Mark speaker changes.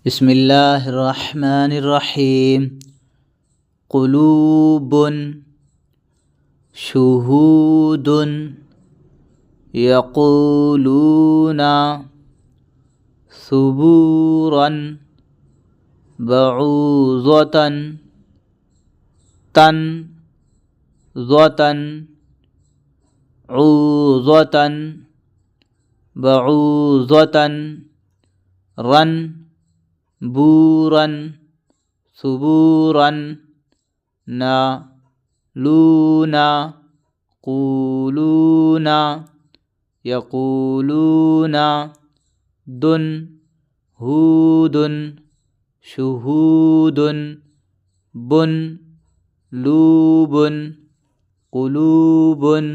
Speaker 1: बिस्मिल्लाहिर्रहमानिर्रहीम। क़ुलूबुन शुहूदुन यक़ूलूना सुबूरन बऊज़तन तनज़तन ऊज़तन बऊज़तन रन बूरन सुबूरन ना लूना क़ूलूना यक़ूलूना दुन हूदुन शुहूदुन बुन लूबुन क़ुलूबुन